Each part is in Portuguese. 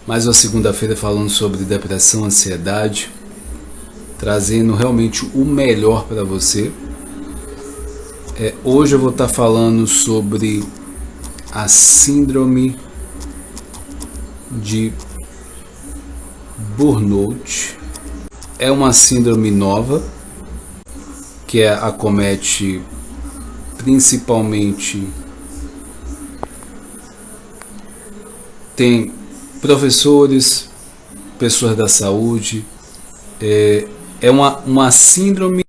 Mais uma segunda-feira falando sobre depressão, ansiedade, trazendo realmente o melhor para você. Hoje eu vou estar falando sobre a síndrome de burnout. É uma síndrome nova que acomete principalmente tem professores, pessoas da saúde. É uma síndrome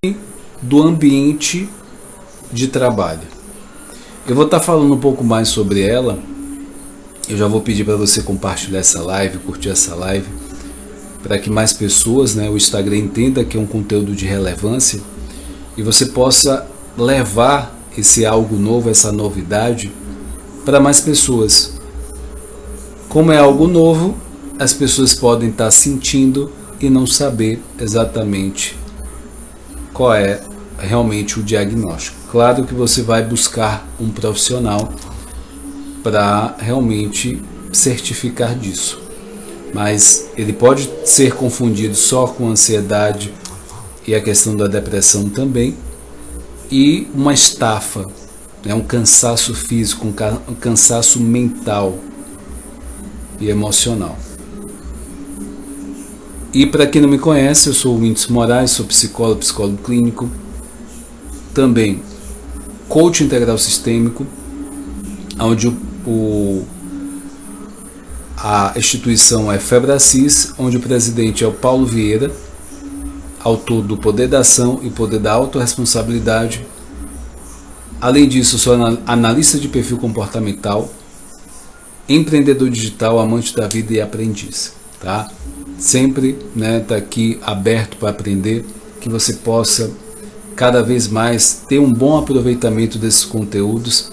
do ambiente de trabalho. Eu vou estar falando um pouco mais sobre ela. Eu já vou pedir para você compartilhar essa live, curtir essa live, para que mais pessoas, o Instagram entenda que é um conteúdo de relevância e você possa levar esse algo novo, essa novidade, para mais pessoas. Como é algo novo, as pessoas podem estar sentindo e não saber exatamente qual é realmente o diagnóstico. Claro que você vai buscar um profissional para realmente certificar disso, mas ele pode ser confundido só com ansiedade e a questão da depressão também, e uma estafa, um cansaço físico, um cansaço mental e emocional. E para quem não me conhece, eu sou o Whindersson Moraes, sou psicólogo clínico, também coach integral sistêmico, onde a instituição é Febracis, onde o presidente é o Paulo Vieira, autor do Poder da Ação e Poder da Autorresponsabilidade. Além disso, eu sou analista de perfil comportamental, empreendedor digital, amante da vida e aprendiz, tá? Sempre tá aqui aberto para aprender, que você possa cada vez mais ter um bom aproveitamento desses conteúdos.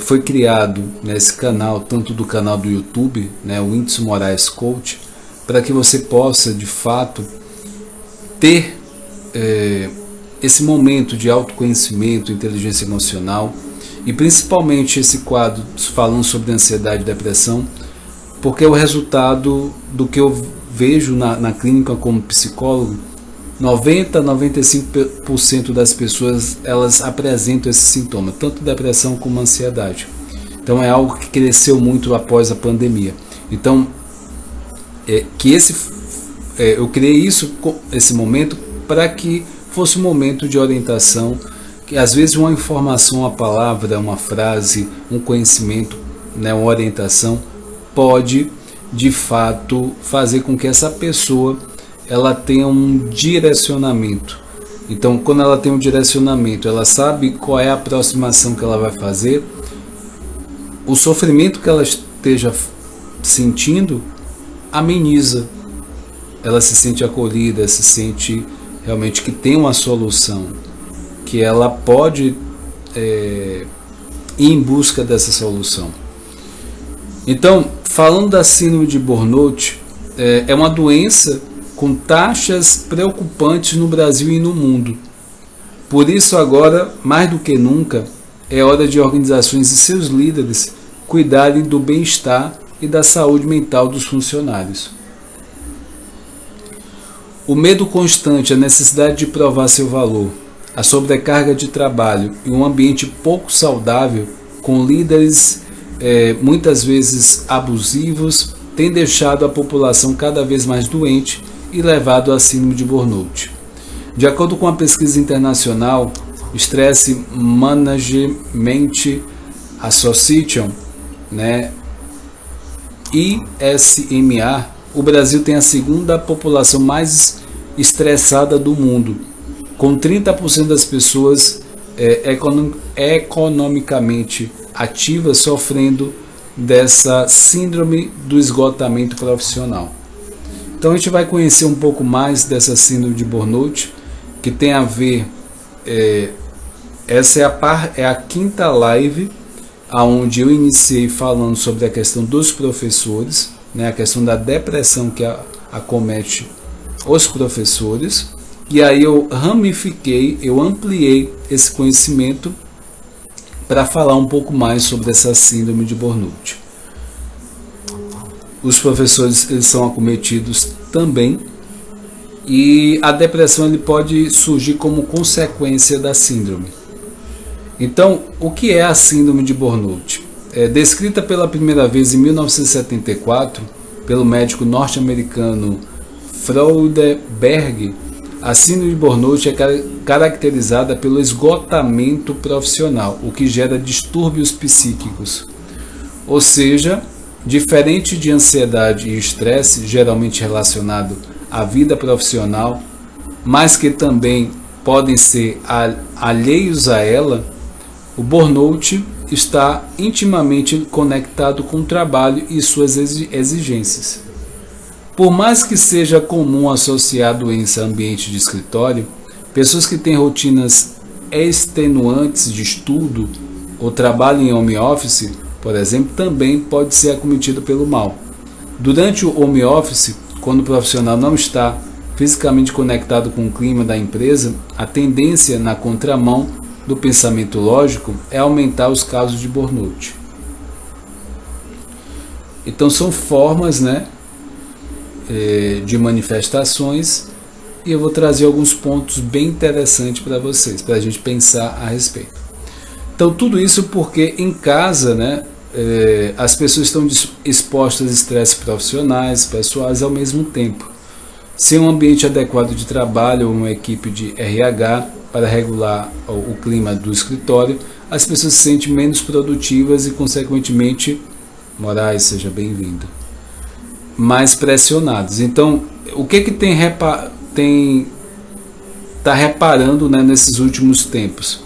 Foi criado nesse canal, tanto do canal do YouTube, o Whindersson Moraes Coach, para que você possa de fato ter esse momento de autoconhecimento, inteligência emocional, e principalmente esse quadro falando sobre ansiedade e depressão, porque é o resultado do que eu vejo na clínica como psicólogo. 90-95% das pessoas elas apresentam esse sintoma, tanto depressão como ansiedade. Então é algo que cresceu muito após a pandemia. Então eu criei esse momento para que fosse um momento de orientação, que às vezes uma informação, uma palavra, uma frase, um conhecimento, uma orientação pode de fato fazer com que essa pessoa ela tenha um direcionamento. Então, quando ela tem um direcionamento, ela sabe qual é a aproximação que ela vai fazer, o sofrimento que ela esteja sentindo ameniza, ela se sente acolhida, se sente realmente que tem uma solução, que ela pode ir em busca dessa solução. Então, falando da síndrome de burnout, é uma doença com taxas preocupantes no Brasil e no mundo. Por isso, agora, mais do que nunca, é hora de organizações e seus líderes cuidarem do bem-estar e da saúde mental dos funcionários. O medo constante, a necessidade de provar seu valor, a sobrecarga de trabalho e um ambiente pouco saudável, com líderes muitas vezes abusivos, tem deixado a população cada vez mais doente e levado à síndrome de burnout. De acordo com a pesquisa internacional Stress Management Association, ISMA, o Brasil tem a segunda população mais estressada do mundo, com 30% das pessoas economicamente ativas sofrendo dessa síndrome do esgotamento profissional. Então a gente vai conhecer um pouco mais dessa síndrome de burnout, que tem a ver, essa é a quinta live, onde eu iniciei falando sobre a questão dos professores, a questão da depressão que acomete os professores, e aí eu ramifiquei, eu ampliei esse conhecimento para falar um pouco mais sobre essa síndrome de burnout. os professores eles são acometidos também, e a depressão ele pode surgir como consequência da síndrome. Então, o que é a síndrome de burnout? É descrita pela primeira vez em 1974 pelo médico norte-americano Freudenberg. A síndrome de burnout é caracterizada pelo esgotamento profissional, o que gera distúrbios psíquicos. Ou seja, diferente de ansiedade e estresse, geralmente relacionado à vida profissional, mas que também podem ser alheios a ela, o burnout está intimamente conectado com o trabalho e suas exigências. Por mais que seja comum associar a doença a ambiente de escritório, pessoas que têm rotinas extenuantes de estudo ou trabalho em home office, por exemplo, também pode ser acometido pelo mal. Durante o home office, quando o profissional não está fisicamente conectado com o clima da empresa, a tendência na contramão do pensamento lógico é aumentar os casos de burnout. Então são formas, de manifestações, e eu vou trazer alguns pontos bem interessantes para vocês, para a gente pensar a respeito. Então tudo isso porque em casa, as pessoas estão expostas a estresses profissionais, pessoais ao mesmo tempo. Sem um ambiente adequado de trabalho ou uma equipe de RH para regular o clima do escritório, as pessoas se sentem menos produtivas e, consequentemente, Moraes, seja bem-vindo, mais pressionados. Então, o que está reparando, nesses últimos tempos?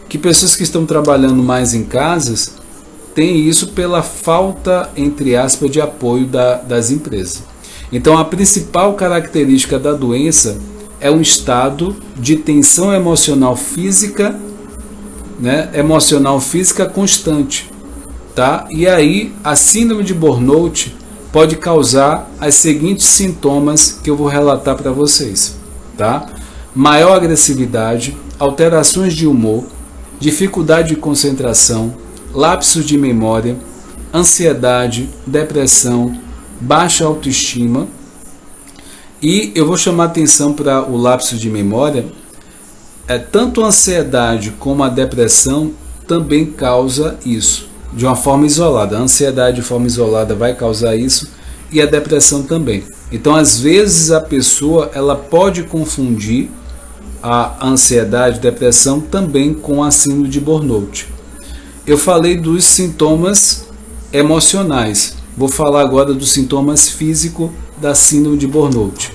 Que pessoas que estão trabalhando mais em casas têm isso pela falta, entre aspas, de apoio das empresas. Então, a principal característica da doença é um estado de tensão emocional física, constante, tá? E aí a síndrome de burnout pode causar os seguintes sintomas que eu vou relatar para vocês, tá? Maior agressividade, alterações de humor, dificuldade de concentração, lapsos de memória, ansiedade, depressão, baixa autoestima. E eu vou chamar atenção para o lapso de memória. Tanto a ansiedade como a depressão também causa isso, de uma forma isolada. A ansiedade de forma isolada vai causar isso, e a depressão também. Então, às vezes, a pessoa ela pode confundir a ansiedade, depressão também com a síndrome de burnout. Eu falei dos sintomas emocionais. Vou falar agora dos sintomas físicos da síndrome de burnout.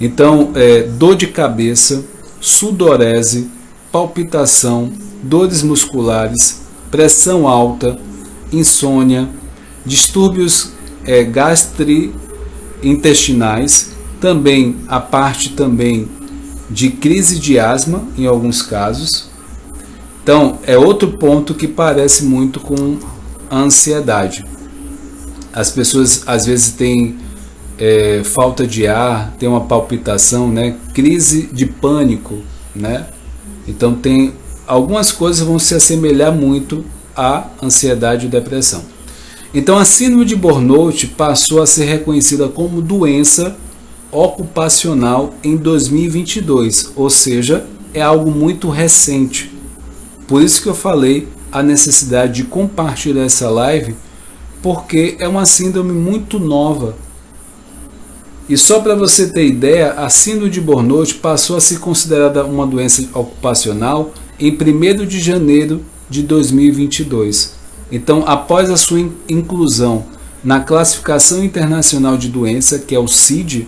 Então, dor de cabeça, sudorese, palpitação, dores musculares, pressão alta, insônia, distúrbios gastrointestinais, também a parte também de crise de asma em alguns casos. Então, é outro ponto que parece muito com a ansiedade. As pessoas às vezes têm falta de ar, tem uma palpitação, crise de pânico, Então tem algumas coisas que vão se assemelhar muito à ansiedade e depressão. Então a síndrome de burnout passou a ser reconhecida como doença ocupacional em 2022, ou seja, é algo muito recente. Por isso que eu falei a necessidade de compartilhar essa live, porque é uma síndrome muito nova. E só para você ter ideia, a síndrome de burnout passou a ser considerada uma doença ocupacional em 1º de janeiro de 2022. Então, após a sua inclusão na Classificação Internacional de Doença, que é o CID,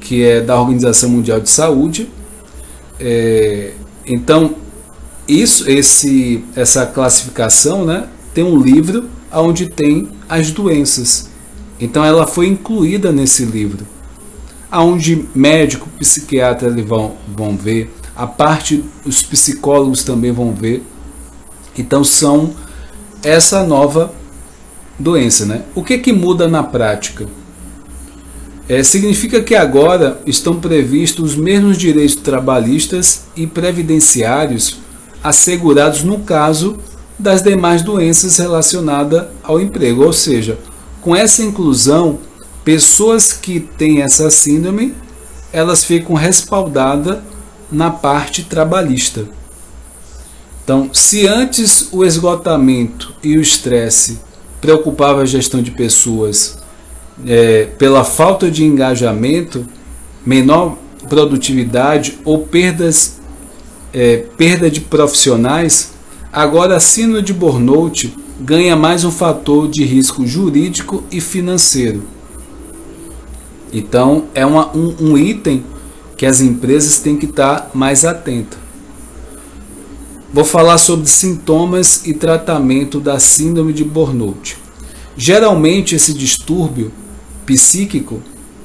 que é da Organização Mundial de Saúde, então essa classificação, tem um livro onde tem as doenças. Então ela foi incluída nesse livro, onde médico, psiquiatra vão ver, a parte os psicólogos também vão ver. Então são essa nova doença, O que muda na prática? Significa que agora estão previstos os mesmos direitos trabalhistas e previdenciários assegurados no caso das demais doenças relacionadas ao emprego, ou seja, com essa inclusão, pessoas que têm essa síndrome, elas ficam respaldadas na parte trabalhista. Então, se antes o esgotamento e o estresse preocupava a gestão de pessoas pela falta de engajamento, menor produtividade ou perda de profissionais, agora a síndrome de burnout ganha mais um fator de risco jurídico e financeiro. Então, é um item que as empresas têm que estar mais atentas. Vou falar sobre sintomas e tratamento da síndrome de burnout. Geralmente, esse distúrbio psíquico,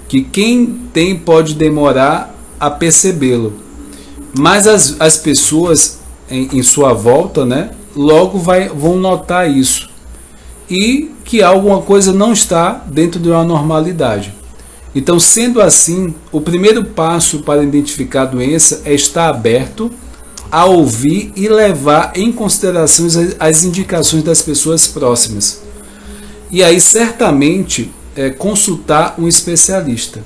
que quem tem pode demorar a percebê-lo, mas as pessoas em sua volta, né, logo vão notar isso e que alguma coisa não está dentro de uma normalidade. Então, sendo assim, o primeiro passo para identificar a doença é estar aberto a ouvir e levar em consideração as indicações das pessoas próximas. E aí, certamente, consultar um especialista.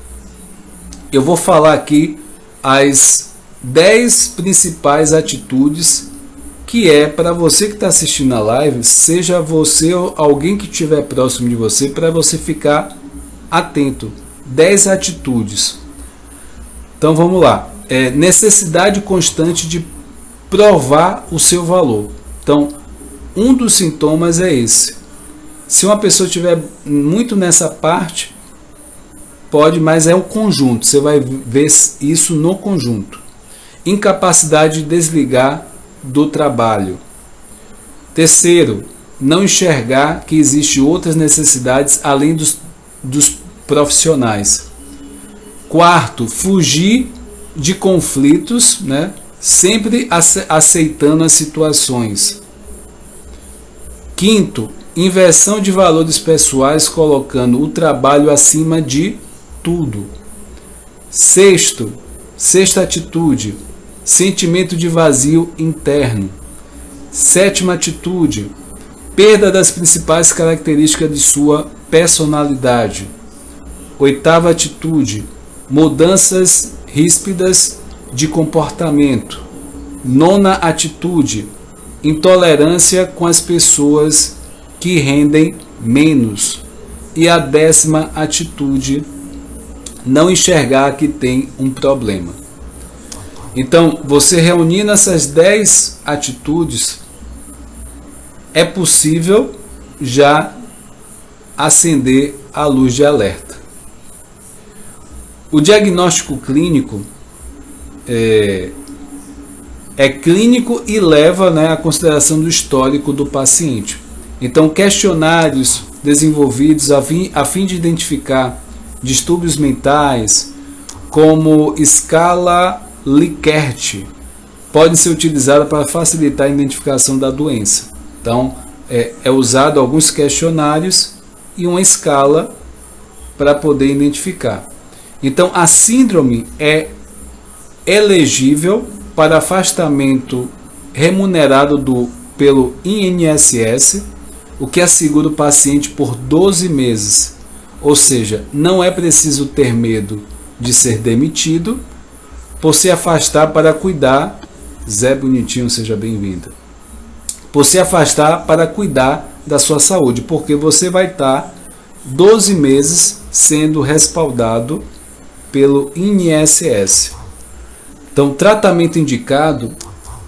Eu vou falar aqui as 10 principais atitudes que para você que está assistindo a live, seja você ou alguém que estiver próximo de você, para você ficar atento. 10 atitudes. Então vamos lá. Necessidade constante de provar o seu valor. Então, um dos sintomas é esse. Se uma pessoa estiver muito nessa parte, pode, mas é um conjunto. Você vai ver isso no conjunto. Incapacidade de desligar do trabalho. Terceiro, não enxergar que existem outras necessidades além dos profissionais. Quarto, fugir de conflitos, né? Sempre aceitando as situações. Quinto, inversão de valores pessoais, colocando o trabalho acima de tudo. Sexta atitude, sentimento de vazio interno. Sétima atitude, perda das principais características de sua personalidade. Oitava atitude, mudanças ríspidas de comportamento. Nona atitude, intolerância com as pessoas que rendem menos. E a 10ª atitude, não enxergar que tem um problema. Então, você reunindo essas 10 atitudes, é possível já acender a luz de alerta. O diagnóstico clínico é clínico e leva, né, a consideração do histórico do paciente. Então, questionários desenvolvidos a fim de identificar distúrbios mentais, como escala Likert, podem ser utilizados para facilitar a identificação da doença. Então, é usado alguns questionários e uma escala para poder identificar. Então, a síndrome é elegível para afastamento remunerado pelo INSS, o que assegura o paciente por 12 meses. Ou seja, não é preciso ter medo de ser demitido por se afastar para cuidar. Zé Bonitinho, seja bem-vindo. Por se afastar para cuidar da sua saúde, porque você vai estar 12 meses sendo respaldado pelo INSS. Então, tratamento indicado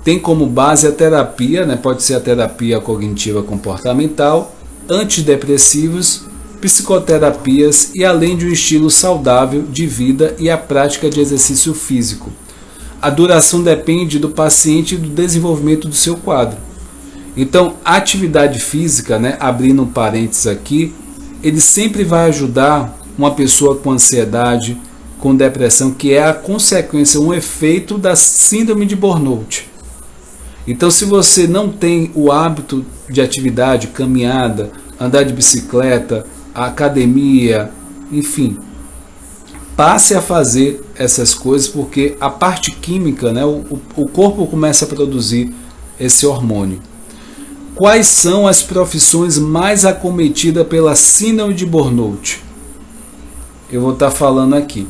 tem como base a terapia, né? Pode ser a terapia cognitiva comportamental, antidepressivos, psicoterapias e além de um estilo saudável de vida e a prática de exercício físico. A duração depende do paciente e do desenvolvimento do seu quadro. Então, a atividade física, né, abrindo um parênteses aqui, ele sempre vai ajudar uma pessoa com ansiedade, com depressão, que é a consequência, um efeito da síndrome de burnout. Então, se você não tem o hábito de atividade, caminhada, andar de bicicleta, academia, enfim, passe a fazer essas coisas, porque a parte química, né, o corpo começa a produzir esse hormônio. quais são as profissões mais acometidas pela síndrome de burnout? Eu vou estar falando aqui.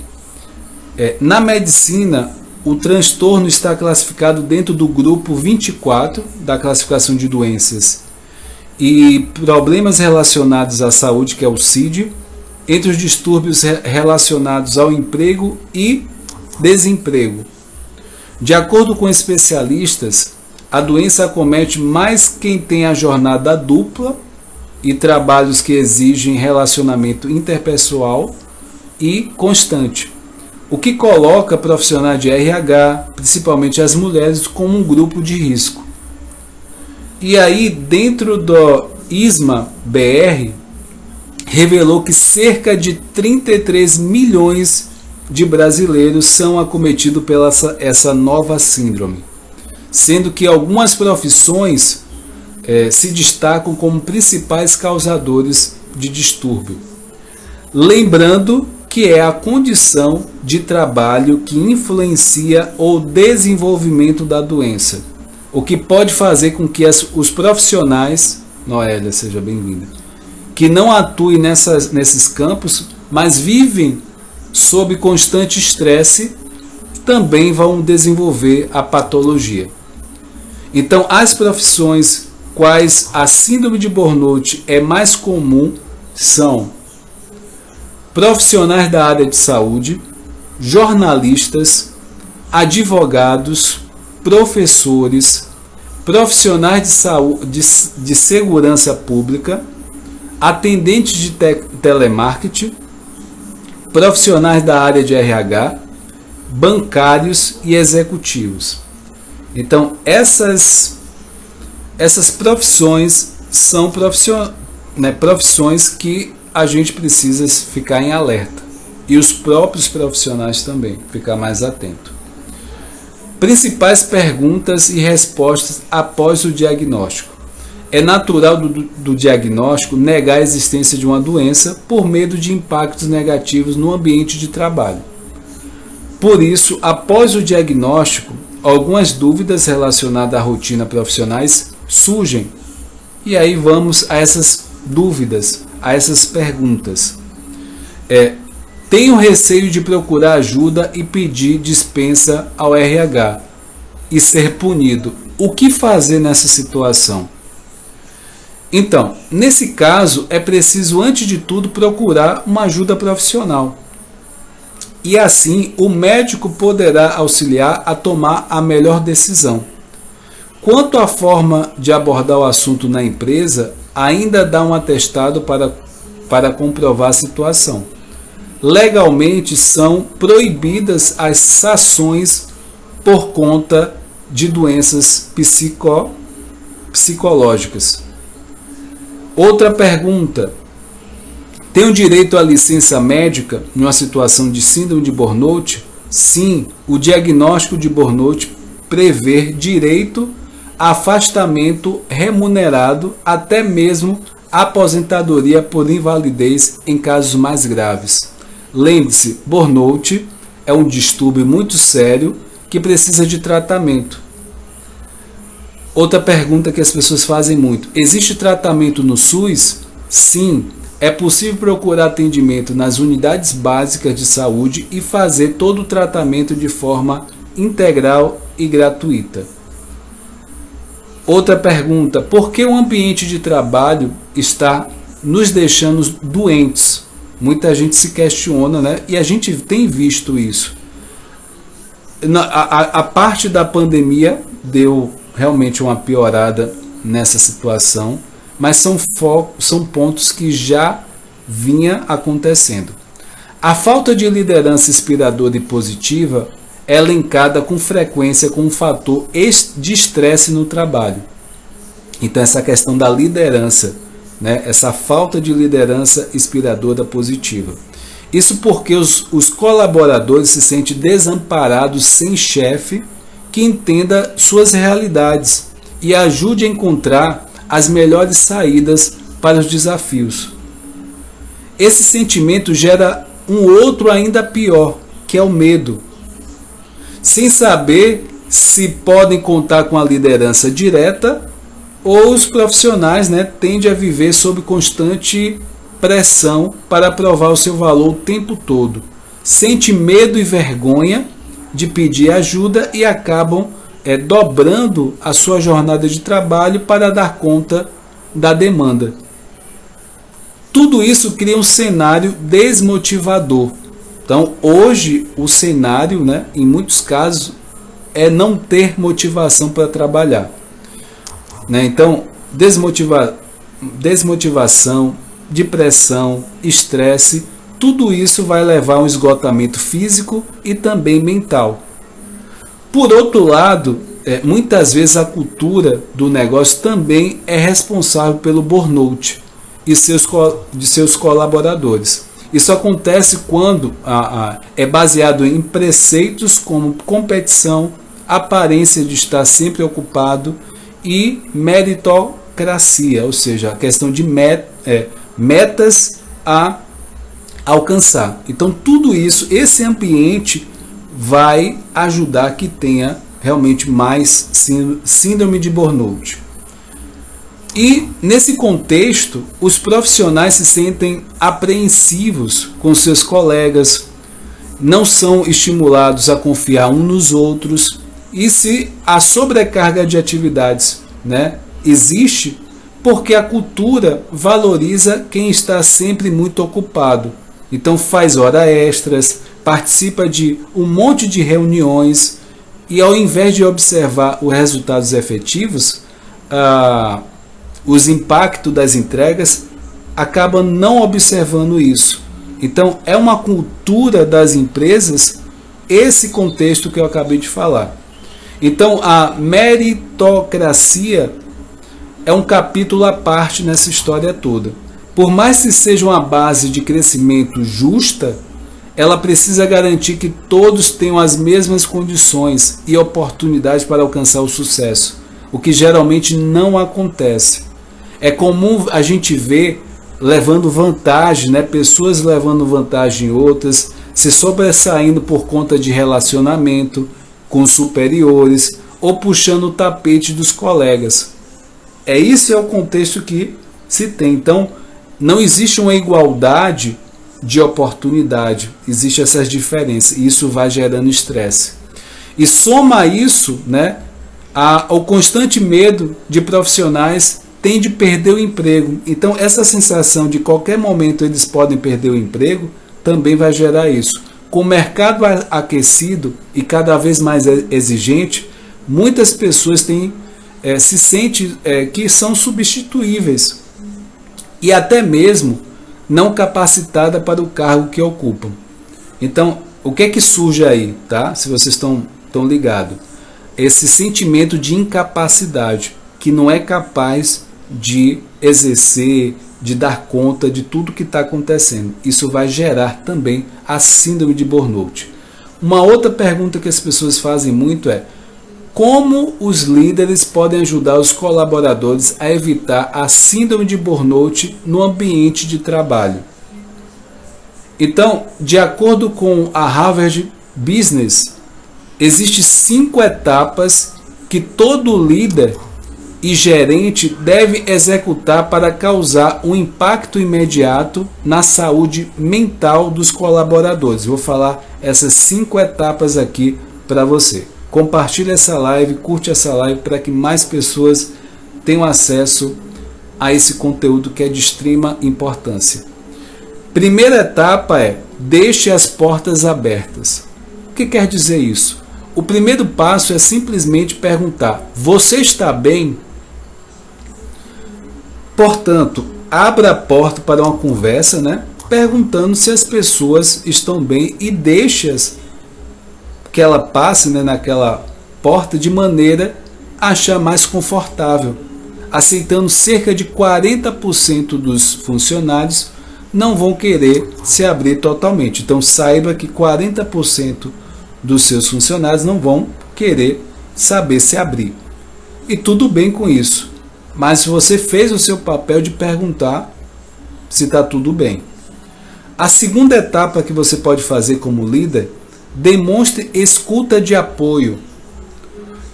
Na medicina, o transtorno está classificado dentro do grupo 24 da classificação de doenças e problemas relacionados à saúde, que é o CID, entre os distúrbios relacionados ao emprego e desemprego. De acordo com especialistas, a doença acomete mais quem tem a jornada dupla e trabalhos que exigem relacionamento interpessoal e constante, o que coloca profissionais de RH, principalmente as mulheres, como um grupo de risco. E aí, dentro do ISMA-BR, revelou que cerca de 33 milhões de brasileiros são acometidos pela essa nova síndrome, sendo que algumas profissões se destacam como principais causadores de distúrbio. Lembrando que é a condição de trabalho que influencia o desenvolvimento da doença, o que pode fazer com que os profissionais, Noélia, seja bem-vinda, que não atuem nesses campos, mas vivem sob constante estresse, também vão desenvolver a patologia. Então, as profissões quais a síndrome de burnout é mais comum são profissionais da área de saúde, jornalistas, advogados, professores, profissionais de saúde, de segurança pública, atendentes de telemarketing, profissionais da área de RH, bancários e executivos. Então, essas profissões são profissões que a gente precisa ficar em alerta. E os próprios profissionais também, ficar mais atento. Principais perguntas e respostas após o diagnóstico. É natural do diagnóstico negar a existência de uma doença por medo de impactos negativos no ambiente de trabalho. Por isso, após o diagnóstico, algumas dúvidas relacionadas à rotina profissionais surgem. E aí vamos a essas dúvidas, a essas perguntas. Tenho receio de procurar ajuda e pedir dispensa ao RH e ser punido. O que fazer nessa situação? Então, nesse caso, é preciso, antes de tudo, procurar uma ajuda profissional. E assim, o médico poderá auxiliar a tomar a melhor decisão. Quanto à forma de abordar o assunto na empresa, ainda dá um atestado para comprovar a situação. Legalmente são proibidas as sanções por conta de doenças psicológicas. Outra pergunta: tenho direito à licença médica em uma situação de síndrome de burnout? Sim, o diagnóstico de burnout prevê direito a afastamento remunerado, até mesmo aposentadoria por invalidez em casos mais graves. Lembre-se, burnout é um distúrbio muito sério que precisa de tratamento. Outra pergunta que as pessoas fazem muito: existe tratamento no SUS? Sim, é possível procurar atendimento nas unidades básicas de saúde e fazer todo o tratamento de forma integral e gratuita. Outra pergunta: por que o ambiente de trabalho está nos deixando doentes? Muita gente se questiona, né? E a gente tem visto isso. A parte da pandemia deu realmente uma piorada nessa situação, mas são pontos que já vinha acontecendo. A falta de liderança inspiradora e positiva é linkada com frequência com um fator de estresse no trabalho. Então, essa questão da liderança, né? Essa falta de liderança inspiradora positiva. Isso porque os colaboradores se sentem desamparados sem chefe que entenda suas realidades e ajude a encontrar as melhores saídas para os desafios. Esse sentimento gera um outro ainda pior, que é o medo. Sem saber se podem contar com a liderança direta ou os profissionais, né, tendem a viver sob constante pressão para provar o seu valor o tempo todo. Sente medo e vergonha de pedir ajuda e acabam dobrando a sua jornada de trabalho para dar conta da demanda. Tudo isso cria um cenário desmotivador. Então, hoje, o cenário, né, em muitos casos, é não ter motivação para trabalhar. Né? Então, desmotivação, depressão, estresse, tudo isso vai levar a um esgotamento físico e também mental. Por outro lado, muitas vezes a cultura do negócio também é responsável pelo burnout de seus colaboradores. Isso acontece quando é baseado em preceitos como competição, aparência de estar sempre ocupado e meritocracia, ou seja, a questão de metas a alcançar. Então tudo isso, esse ambiente vai ajudar que tenha realmente mais síndrome de burnout. E nesse contexto, os profissionais se sentem apreensivos com seus colegas, não são estimulados a confiar uns nos outros, e se a sobrecarga de atividades, né, existe porque a cultura valoriza quem está sempre muito ocupado. Então faz horas extras, participa de um monte de reuniões e ao invés de observar os resultados efetivos, os impactos das entregas, acaba não observando isso. Então é uma cultura das empresas esse contexto que eu acabei de falar. Então a meritocracia é um capítulo à parte nessa história toda. Por mais que seja uma base de crescimento justa, ela precisa garantir que todos tenham as mesmas condições e oportunidades para alcançar o sucesso, o que geralmente não acontece. É comum a gente ver levando vantagem, né? Pessoas levando vantagem em outras, se sobressaindo por conta de relacionamento com superiores ou puxando o tapete dos colegas. Esse é o contexto que se tem. Então, não existe uma igualdade de oportunidade, existem essas diferenças e isso vai gerando estresse. E soma isso, né, ao constante medo de profissionais de perder o emprego. Então, essa sensação de qualquer momento eles podem perder o emprego também vai gerar isso. Com o mercado aquecido e cada vez mais exigente, muitas pessoas se sentem que são substituíveis e até mesmo não capacitada para o cargo que ocupam. Então, o que é que surge aí, tá? Se vocês estão ligados, esse sentimento de incapacidade, que não é capaz de exercer, de dar conta de tudo que está acontecendo. Isso vai gerar também a síndrome de burnout. Uma outra pergunta que as pessoas fazem muito é: como os líderes podem ajudar os colaboradores a evitar a síndrome de burnout no ambiente de trabalho? Então, de acordo com a Harvard Business, existem 5 etapas que todo líder e gerente deve executar para causar um impacto imediato na saúde mental dos colaboradores. Vou falar essas 5 etapas aqui para você. Compartilhe essa live, curte essa live para que mais pessoas tenham acesso a esse conteúdo que é de extrema importância. Primeira etapa é: deixe as portas abertas. O que quer dizer isso? O primeiro passo é simplesmente perguntar: você está bem? Portanto, abra a porta para uma conversa, né? Perguntando se as pessoas estão bem e deixe-as que ela passe, né, naquela porta de maneira a achar mais confortável. Aceitando cerca de 40% dos funcionários não vão querer se abrir totalmente. Então saiba que 40% dos seus funcionários não vão querer saber se abrir. E tudo bem com isso. Mas se você fez o seu papel de perguntar se está tudo bem. A segunda etapa que você pode fazer como líder: demonstre escuta de apoio.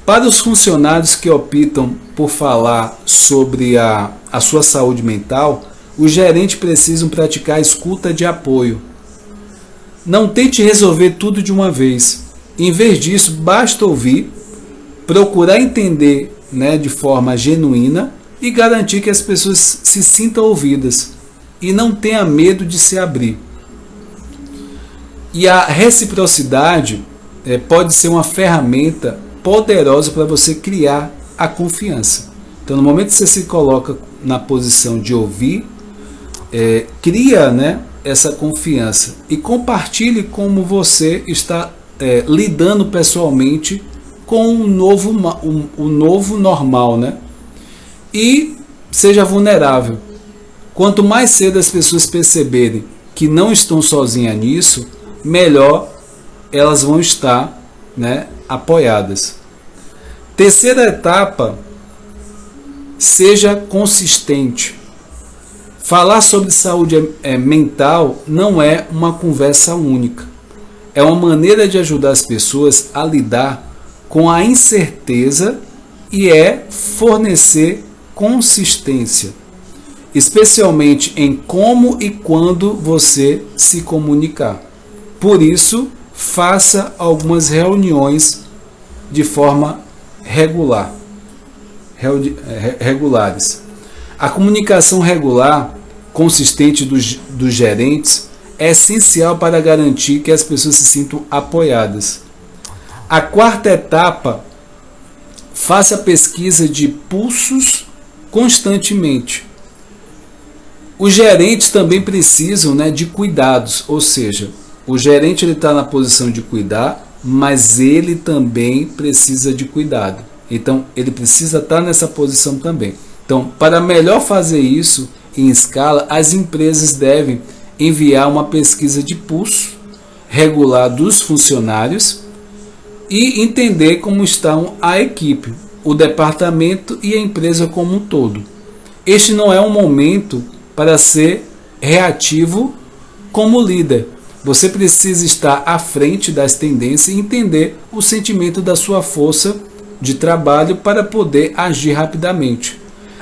Para os funcionários que optam por falar sobre a sua saúde mental, os gerentes precisam praticar a escuta de apoio. Não tente resolver tudo de uma vez. Em vez disso, basta ouvir, procurar entender, de forma genuína e garantir que as pessoas se sintam ouvidas e não tenha medo de se abrir. E a reciprocidade pode ser uma ferramenta poderosa para você criar a confiança. Então, no momento que você se coloca na posição de ouvir, cria, essa confiança e compartilhe como você está lidando pessoalmente com o novo normal, E seja vulnerável. Quanto mais cedo as pessoas perceberem que não estão sozinhas nisso, melhor elas vão estar, apoiadas. Terceira etapa, seja consistente. Falar sobre saúde mental não é uma conversa única. É uma maneira de ajudar as pessoas a lidar com a incerteza e fornecer consistência, especialmente em como e quando você se comunicar. Por isso, faça algumas reuniões de forma regulares. A comunicação regular, consistente dos gerentes, é essencial para garantir que as pessoas se sintam apoiadas. A quarta etapa, faça pesquisa de pulsos constantemente. Os gerentes também precisam, de cuidados, ou seja, o gerente está na posição de cuidar, mas ele também precisa de cuidado. Então, ele precisa estar nessa posição também. Então, para melhor fazer isso em escala, as empresas devem enviar uma pesquisa de pulso regular dos funcionários e entender como estão a equipe, o departamento e a empresa como um todo. Este não é um momento para ser reativo como líder. Você precisa estar à frente das tendências e entender o sentimento da sua força de trabalho para poder agir rapidamente.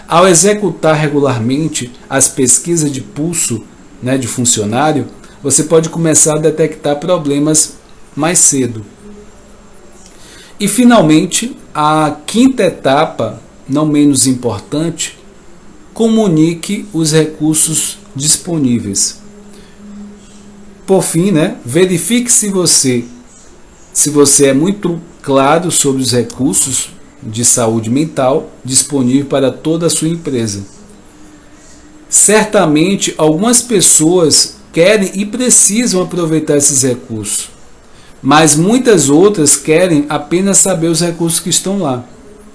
Ao executar regularmente as pesquisas de pulso, de funcionário, você pode começar a detectar problemas mais cedo. E finalmente, a quinta etapa, não menos importante, comunique os recursos disponíveis. Por fim, verifique se você é muito claro sobre os recursos de saúde mental disponíveis para toda a sua empresa. Certamente, algumas pessoas querem e precisam aproveitar esses recursos, mas muitas outras querem apenas saber os recursos que estão lá.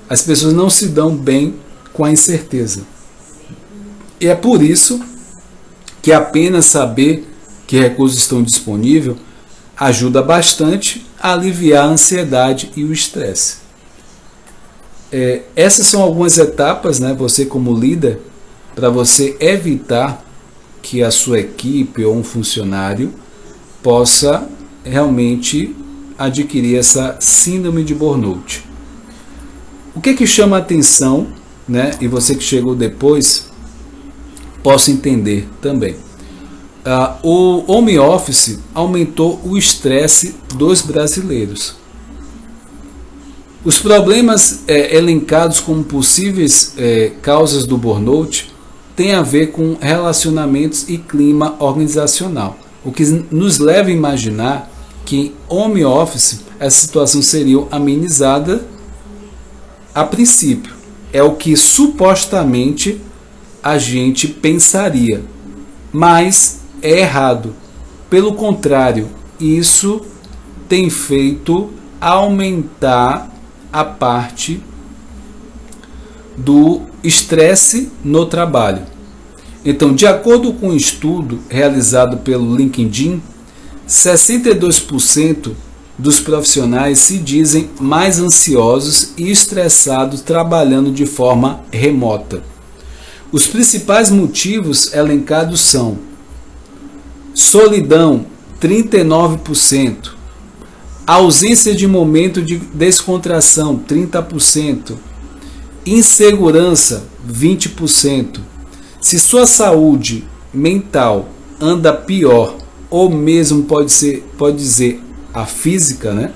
As pessoas não se dão bem com a incerteza. E é por isso que apenas saber que recursos estão disponíveis ajuda bastante a aliviar a ansiedade e o estresse. Essas são algumas etapas, você como líder, para você evitar que a sua equipe ou um funcionário possa realmente adquirir essa síndrome de burnout. O que chama a atenção, e você que chegou depois, possa entender também. O home office aumentou o estresse dos brasileiros. Os problemas elencados como possíveis causas do burnout têm a ver com relacionamentos e clima organizacional, o que nos leva a imaginar que em home office essa situação seria amenizada a princípio. É o que supostamente a gente pensaria, mas é errado. Pelo contrário, isso tem feito aumentar a parte do estresse no trabalho. Então, de acordo com um estudo realizado pelo LinkedIn, 62% dos profissionais se dizem mais ansiosos e estressados trabalhando de forma remota. Os principais motivos elencados são solidão, 39%, Ausência de momento de descontração, 30%. Insegurança, 20%. Se sua saúde mental anda pior, ou mesmo pode dizer a física, né?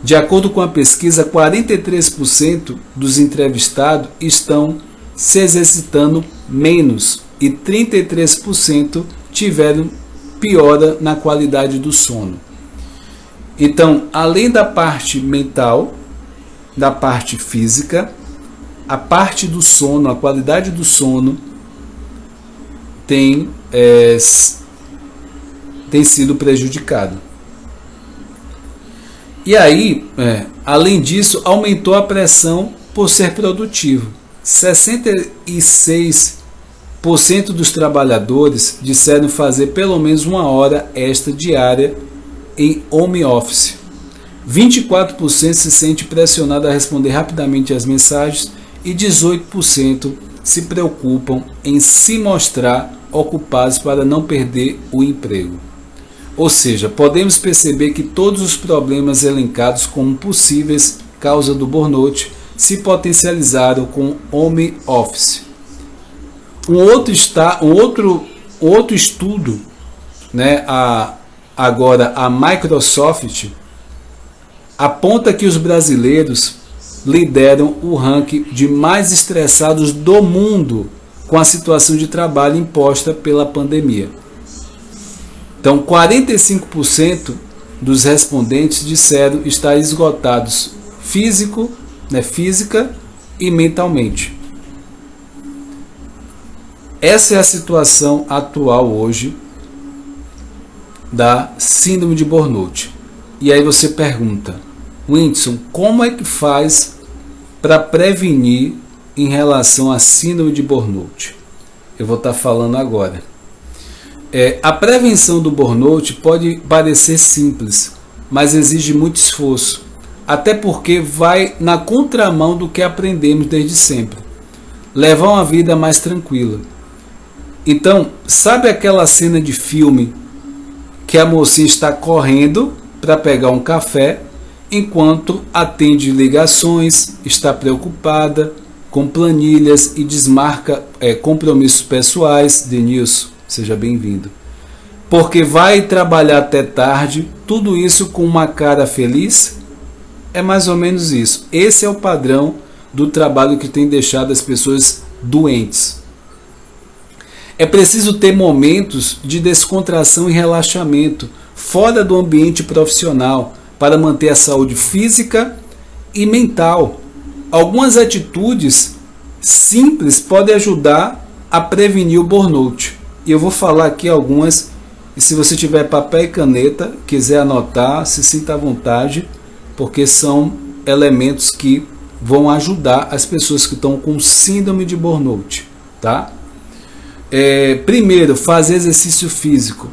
De acordo com a pesquisa, 43% dos entrevistados estão se exercitando menos e 33% tiveram piora na qualidade do sono. Então, além da parte mental, da parte física, a parte do sono, a qualidade do sono tem sido prejudicado. E aí, além disso, aumentou a pressão por ser produtivo. 66% dos trabalhadores disseram fazer pelo menos 1 hora extra diária em home office. 24% se sente pressionado a responder rapidamente às mensagens e 18% se preocupam em se mostrar ocupados para não perder o emprego. Ou seja, podemos perceber que todos os problemas elencados como possíveis causa do burnout se potencializaram com home office. Um outro estudo, né, agora a Microsoft, aponta que os brasileiros lideram o ranking de mais estressados do mundo com a situação de trabalho imposta pela pandemia. Então, 45% dos respondentes disseram estar esgotados física e mentalmente. Essa é a situação atual hoje da síndrome de burnout. E aí você pergunta, Whindersson, como é que faz para prevenir em relação à síndrome de burnout? Eu vou estar falando agora. A prevenção do burnout pode parecer simples, mas exige muito esforço, até porque vai na contramão do que aprendemos desde sempre. Levar uma vida mais tranquila. Então, sabe aquela cena de filme que a mocinha está correndo para pegar um café, enquanto atende ligações, está preocupada com planilhas e desmarca compromissos pessoais? Denilson, seja bem-vindo. Porque vai trabalhar até tarde, tudo isso com uma cara feliz? É mais ou menos isso. Esse é o padrão do trabalho que tem deixado as pessoas doentes. É preciso ter momentos de descontração e relaxamento fora do ambiente profissional para manter a saúde física e mental. Algumas atitudes simples podem ajudar a prevenir o burnout. E eu vou falar aqui algumas, e se você tiver papel e caneta, quiser anotar, se sinta à vontade, porque são elementos que vão ajudar as pessoas que estão com síndrome de burnout, tá? Primeiro, fazer exercício físico.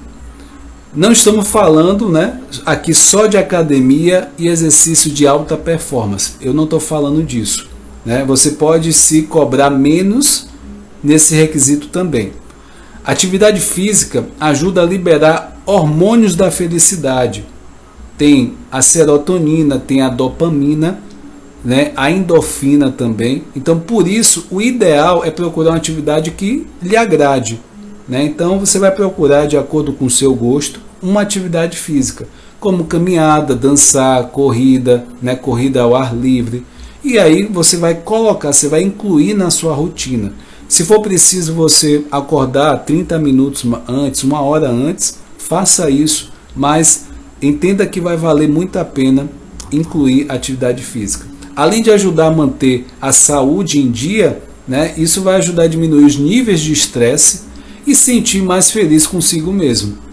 Não estamos falando, né, aqui só de academia e exercício de alta performance. Eu não estou falando disso, né? Você pode se cobrar menos nesse requisito também. Atividade física ajuda a liberar hormônios da felicidade. Tem a serotonina, tem a dopamina, né, a endorfina também. Então, por isso, o ideal é procurar uma atividade que lhe agrade, né? Então, você vai procurar, de acordo com o seu gosto, uma atividade física, como caminhada, dançar, corrida, né, corrida ao ar livre. E aí você vai colocar, você vai incluir na sua rotina. Se for preciso você acordar 30 minutos antes, 1 hora antes, faça isso, mas entenda que vai valer muito a pena incluir atividade física. Além de ajudar a manter a saúde em dia, né, isso vai ajudar a diminuir os níveis de estresse e sentir mais feliz consigo mesmo.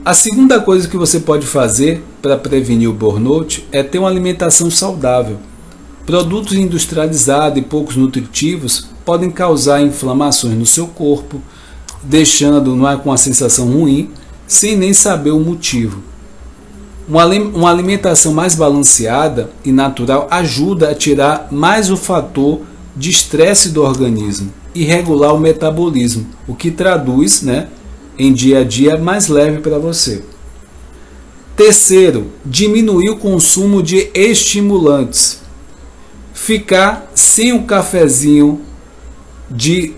A segunda coisa que você pode fazer para prevenir o burnout é ter uma alimentação saudável. Produtos industrializados e poucos nutritivos podem causar inflamações no seu corpo, deixando com uma sensação ruim, sem nem saber o motivo. Uma alimentação mais balanceada e natural ajuda a tirar mais o fator de estresse do organismo e regular o metabolismo, o que traduz, né, em dia a dia mais leve para você. Terceiro, diminuir o consumo de estimulantes. Ficar sem um cafezinho de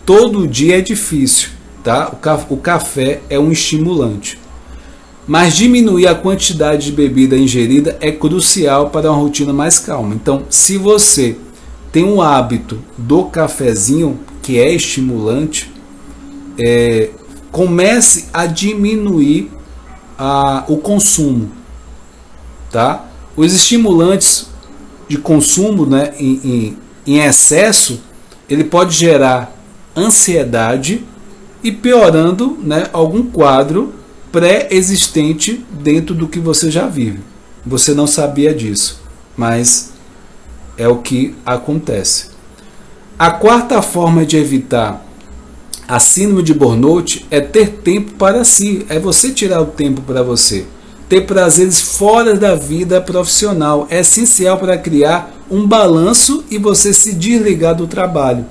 todo dia é difícil, tá? O café é um estimulante. Mas diminuir a quantidade de bebida ingerida é crucial para uma rotina mais calma. Então, se você tem um hábito do cafezinho, que é estimulante, comece a diminuir o consumo, tá? Os estimulantes de consumo, né, em excesso, ele pode gerar ansiedade e piorando, né, algum quadro pré-existente dentro do que você já vive. Você não sabia disso, mas é o que acontece. A quarta forma de evitar a síndrome de burnout é ter tempo para si, é você tirar o tempo para você. Ter prazeres fora da vida profissional é essencial para criar um balanço e você se desligar do trabalho.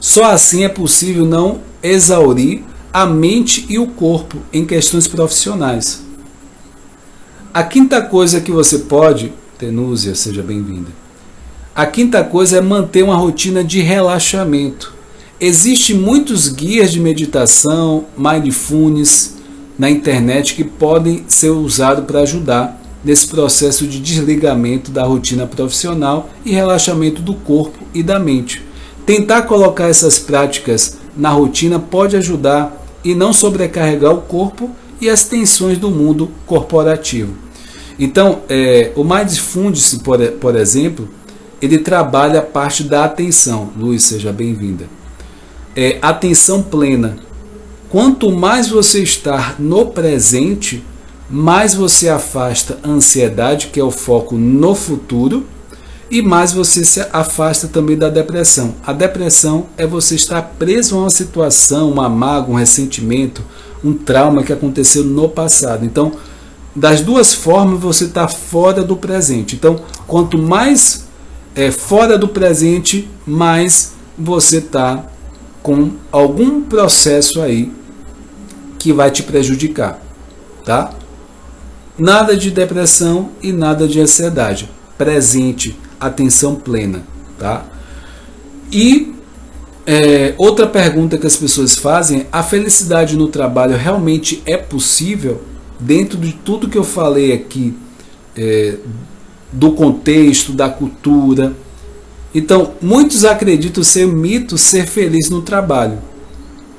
Só assim é possível não exaurir a mente e o corpo em questões profissionais. A quinta coisa que você pode, Tenúzia, seja bem-vinda. A quinta coisa é manter uma rotina de relaxamento. Existem muitos guias de meditação, mindfulness na internet que podem ser usados para ajudar nesse processo de desligamento da rotina profissional e relaxamento do corpo e da mente. Tentar colocar essas práticas na rotina pode ajudar e não sobrecarregar o corpo e as tensões do mundo corporativo. Então, o Mindfulness, por exemplo, ele trabalha a parte da atenção. Luiz, seja bem-vinda. Atenção plena. Quanto mais você estar no presente, mais você afasta a ansiedade, que é o foco no futuro, e mais você se afasta também da depressão. A depressão é você estar preso a uma situação, uma mágoa, um ressentimento, um trauma que aconteceu no passado. Então, das duas formas, você está fora do presente. Então, quanto mais fora do presente, mais você está com algum processo aí que vai te prejudicar, tá? Nada de depressão e nada de ansiedade. Presente, atenção plena, tá? E outra pergunta que as pessoas fazem: a felicidade no trabalho realmente é possível? Dentro de tudo que eu falei aqui, do contexto, da cultura. Então, muitos acreditam ser mito ser feliz no trabalho,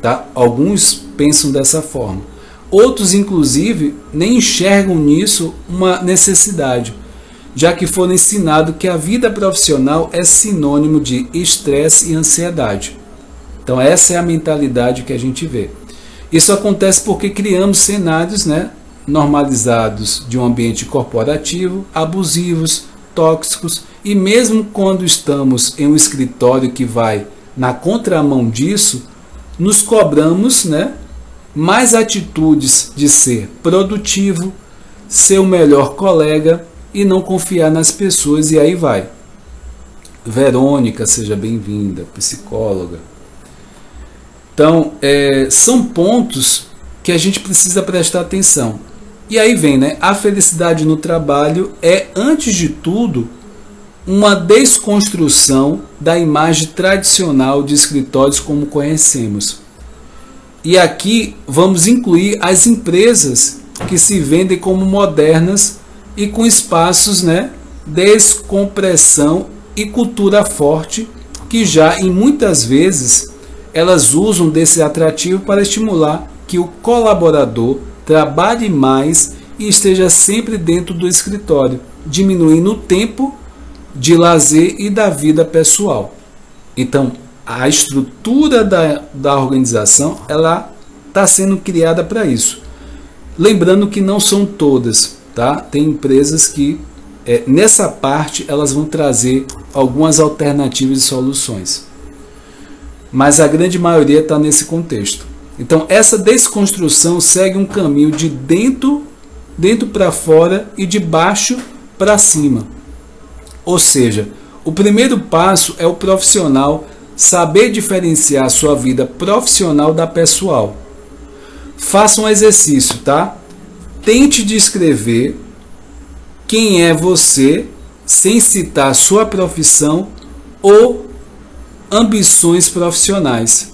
tá? Alguns pensam dessa forma. Outros, inclusive, nem enxergam nisso uma necessidade, já que foram ensinados que a vida profissional é sinônimo de estresse e ansiedade. Então, essa é a mentalidade que a gente vê. Isso acontece porque criamos cenários, né, normalizados de um ambiente corporativo, abusivos, tóxicos, e mesmo quando estamos em um escritório que vai na contramão disso, nos cobramos, né, mais atitudes de ser produtivo, ser o melhor colega e não confiar nas pessoas, e aí vai. Verônica, seja bem-vinda, psicóloga. Então, são pontos que a gente precisa prestar atenção. E aí vem, né? A felicidade no trabalho é, antes de tudo, uma desconstrução da imagem tradicional de escritórios como conhecemos. E aqui vamos incluir as empresas que se vendem como modernas e com espaços, né, descompressão e cultura forte, que já em muitas vezes elas usam desse atrativo para estimular que o colaborador trabalhe mais e esteja sempre dentro do escritório, diminuindo o tempo de lazer e da vida pessoal. Então, a estrutura da organização, ela está sendo criada para isso. Lembrando que não são todas, tá? Tem empresas que, nessa parte, elas vão trazer algumas alternativas e soluções. Mas a grande maioria está nesse contexto. Então, essa desconstrução segue um caminho de dentro para fora e de baixo para cima. Ou seja, o primeiro passo é o profissional saber diferenciar a sua vida profissional da pessoal. Faça um exercício, tá? tente descrever quem é você sem citar sua profissão ou ambições profissionais.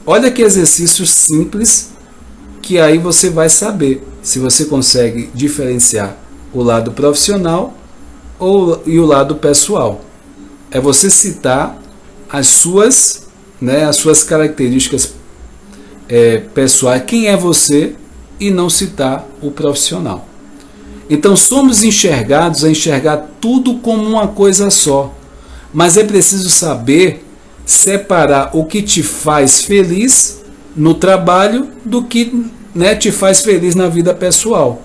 Olha que exercício simples, que aí você vai saber se você consegue diferenciar o lado profissional e o lado pessoal. É você citar as suas características pessoais, quem é você, e não citar o profissional. Então somos enxergados a enxergar tudo como uma coisa só, mas é preciso saber separar o que te faz feliz no trabalho do que te faz feliz na vida pessoal.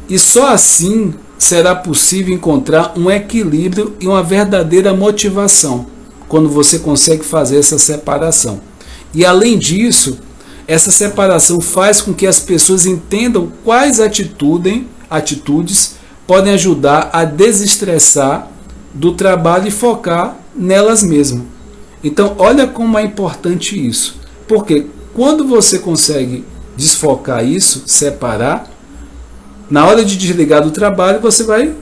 E só assim será possível encontrar um equilíbrio e uma verdadeira motivação, quando você consegue fazer essa separação. E além disso, essa separação faz com que as pessoas entendam quais atitudes podem ajudar a desestressar do trabalho e focar nelas mesmas. Então, olha como é importante isso. Porque quando você consegue desfocar isso, separar, na hora de desligar do trabalho, você vai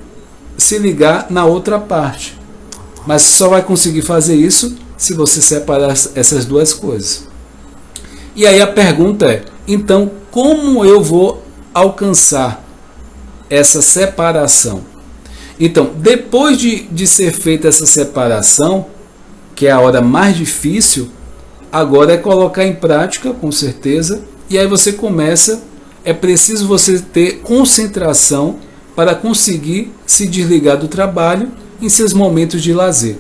se ligar na outra parte. Mas só vai conseguir fazer isso se você separar essas duas coisas. E aí a pergunta é, então, como eu vou alcançar essa separação? Então, depois de ser feita essa separação, que é a hora mais difícil, agora é colocar em prática, com certeza, e aí você começa, é preciso você ter concentração para conseguir se desligar do trabalho em seus momentos de lazer.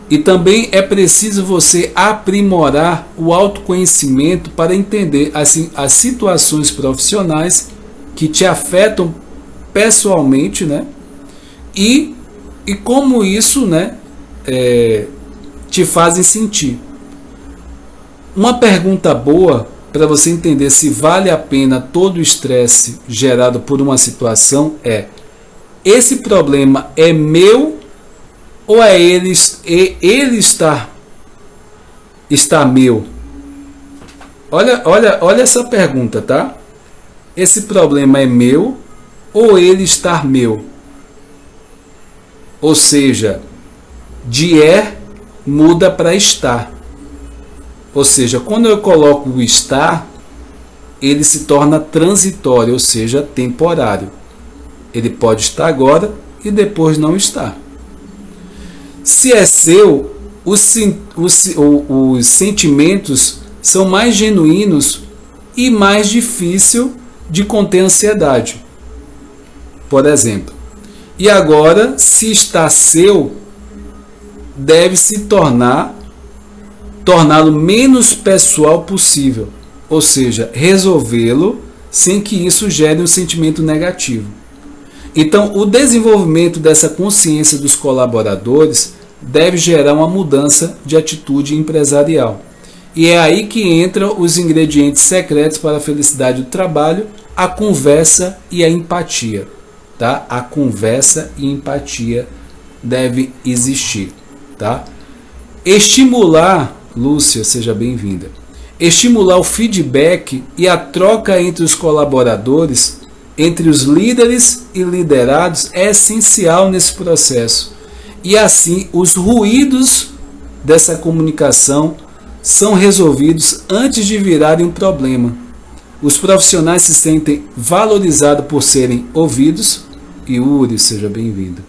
E também é preciso você aprimorar o autoconhecimento para entender as situações profissionais que te afetam pessoalmente, e como isso te fazem sentir. Uma pergunta boa para você entender se vale a pena todo o estresse gerado por uma situação é: esse problema é meu ou é ele está meu? Olha essa pergunta, tá? Esse problema é meu ou ele está meu? Ou seja, de muda para estar. Ou seja, quando eu coloco o estar, ele se torna transitório, ou seja, temporário. Ele pode estar agora e depois não estar. Se é seu, os sentimentos são mais genuínos e mais difícil de conter a ansiedade. Por exemplo, e agora, se está seu, deve se torná-lo menos pessoal possível, ou seja, resolvê-lo sem que isso gere um sentimento negativo. Então, o desenvolvimento dessa consciência dos colaboradores deve gerar uma mudança de atitude empresarial. E é aí que entram os ingredientes secretos para a felicidade do trabalho, a conversa e a empatia. Tá? A conversa e empatia devem existir. Tá? Estimular, Lúcia, seja bem-vinda. Estimular o feedback e a troca entre os colaboradores, entre os líderes e liderados, é essencial nesse processo. E assim, os ruídos dessa comunicação são resolvidos antes de virarem um problema. Os profissionais se sentem valorizados por serem ouvidos. E Uri, seja bem-vindo.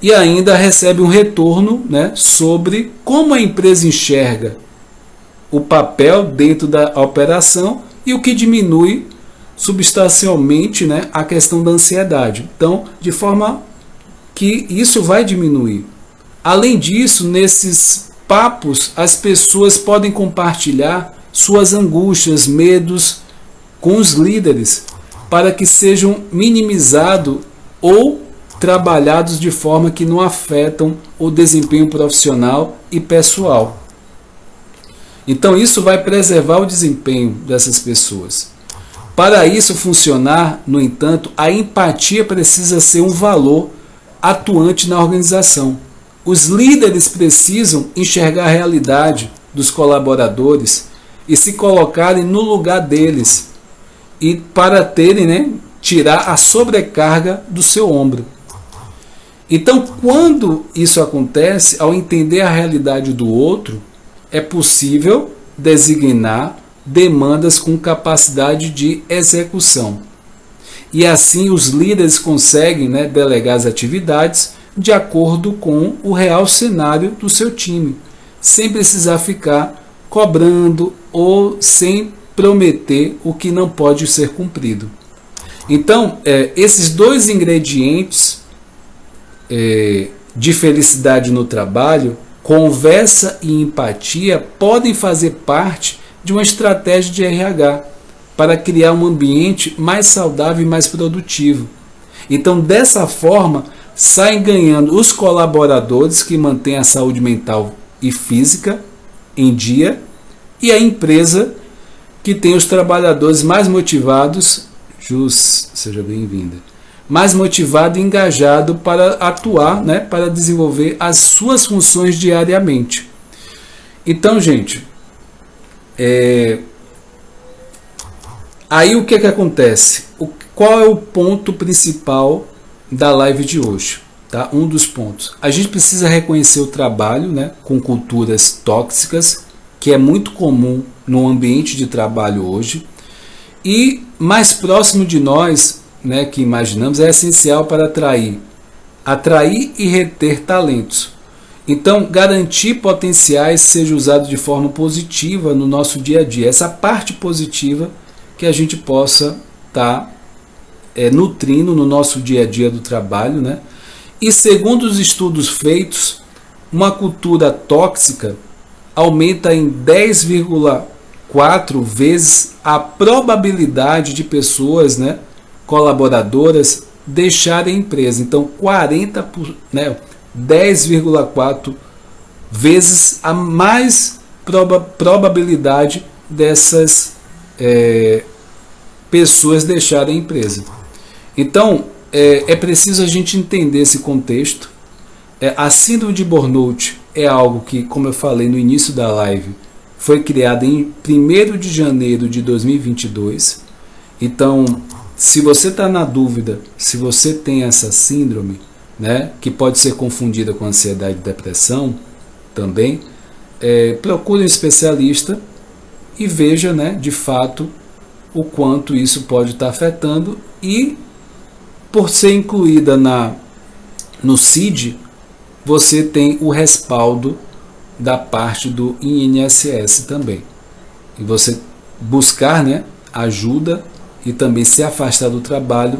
E ainda recebe um retorno sobre como a empresa enxerga o papel dentro da operação e o que diminui substancialmente a questão da ansiedade. Então, de forma que isso vai diminuir. Além disso, nesses papos, as pessoas podem compartilhar suas angústias, medos com os líderes, para que sejam minimizados ou trabalhados de forma que não afetam o desempenho profissional e pessoal. Então isso vai preservar o desempenho dessas pessoas. Para isso funcionar, no entanto, a empatia precisa ser um valor atuante na organização. Os líderes precisam enxergar a realidade dos colaboradores e se colocarem no lugar deles. e para terem, né, tirar a sobrecarga do seu ombro. Então, quando isso acontece, ao entender a realidade do outro, é possível designar demandas com capacidade de execução. E assim os líderes conseguem, né, delegar as atividades de acordo com o real cenário do seu time, sem precisar ficar cobrando ou sem prometer o que não pode ser cumprido. Então, esses dois ingredientes de felicidade no trabalho, conversa e empatia, podem fazer parte de uma estratégia de RH para criar um ambiente mais saudável e mais produtivo. Então, dessa forma, saem ganhando os colaboradores que mantêm a saúde mental e física em dia, e a empresa que tem os trabalhadores mais motivados. Jus, seja bem-vinda. Mais motivado e engajado para atuar, né, para desenvolver as suas funções diariamente. Então, gente, aí o que acontece? Qual é o ponto principal da live de hoje? Tá? Um dos pontos. A gente precisa reconhecer o trabalho, né, com culturas tóxicas, que é muito comum no ambiente de trabalho hoje. E mais próximo de nós, né, que imaginamos, é essencial para atrair e reter talentos. Então, garantir potenciais seja usado de forma positiva no nosso dia a dia. Essa parte positiva que a gente possa estar nutrindo no nosso dia a dia do trabalho, né? E segundo os estudos feitos, uma cultura tóxica aumenta em 10,4 vezes a probabilidade de pessoas, né, colaboradoras deixarem a empresa. Então, 10,4 vezes a mais probabilidade dessas pessoas deixarem a empresa. Então, é preciso a gente entender esse contexto. A síndrome de burnout é algo que, como eu falei no início da live, foi criada em 1º de janeiro de 2022. Então, se você está na dúvida se você tem essa síndrome, né, que pode ser confundida com ansiedade e depressão também, procure um especialista e veja, né, de fato o quanto isso pode estar afetando. E por ser incluída no CID, você tem o respaldo da parte do INSS também. E você buscar, né, ajuda e também se afastar do trabalho,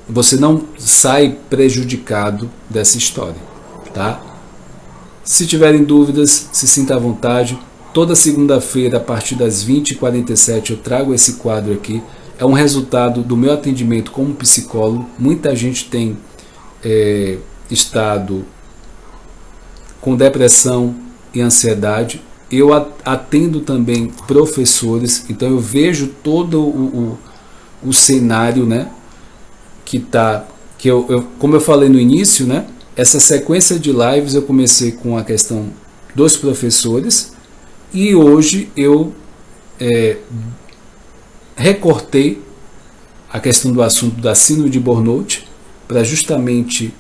você não sai prejudicado dessa história, tá? Se tiverem dúvidas, se sinta à vontade. Toda segunda-feira, a partir das 20h47, eu trago esse quadro aqui. É um resultado do meu atendimento como psicólogo. Muita gente tem estado com depressão e ansiedade. Eu atendo também professores, então eu vejo todo o cenário, né, como eu falei no início, né, essa sequência de lives eu comecei com a questão dos professores e hoje eu recortei a questão do assunto da síndrome de burnout para justamente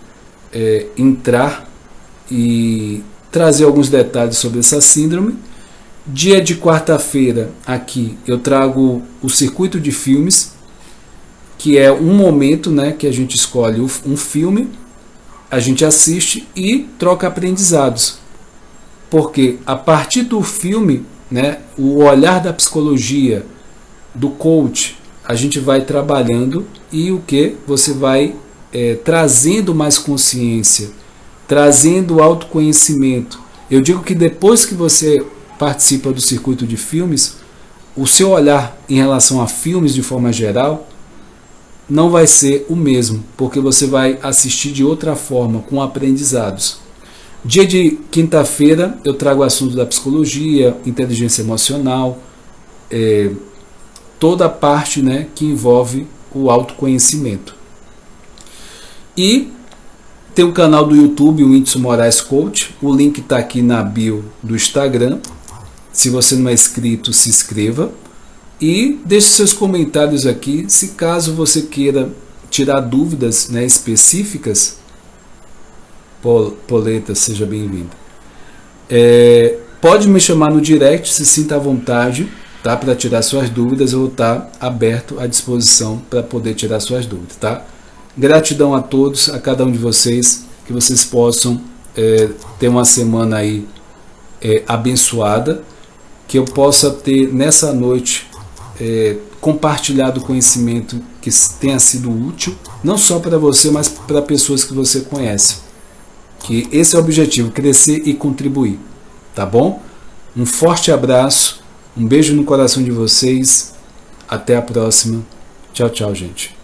entrar e trazer alguns detalhes sobre essa síndrome. Dia de quarta-feira aqui eu trago o circuito de filmes, que é um momento, né, que a gente escolhe um filme, a gente assiste e troca aprendizados. Porque a partir do filme, né, o olhar da psicologia, do coach, a gente vai trabalhando e você vai trazendo mais consciência, trazendo autoconhecimento. Eu digo que depois que você participa do circuito de filmes, o seu olhar em relação a filmes de forma geral não vai ser o mesmo, porque você vai assistir de outra forma, com aprendizados. Dia de quinta-feira eu trago o assunto da psicologia, inteligência emocional, toda a parte, né, que envolve o autoconhecimento. E tem o canal do YouTube, o Whindersson Moraes Coach, o link está aqui na bio do Instagram. Se você não é inscrito, se inscreva. E deixe seus comentários aqui, se caso você queira tirar dúvidas, né, específicas. Poleta, seja bem-vindo. Pode me chamar no direct, se sinta à vontade, tá, para tirar suas dúvidas. Eu vou estar aberto à disposição para poder tirar suas dúvidas, tá? Gratidão a todos, a cada um de vocês, que vocês possam ter uma semana aí abençoada, que eu possa ter nessa noite compartilhado conhecimento que tenha sido útil, não só para você, mas para pessoas que você conhece. Que esse é o objetivo, crescer e contribuir, tá bom? Um forte abraço, um beijo no coração de vocês, até a próxima. Tchau, tchau, gente.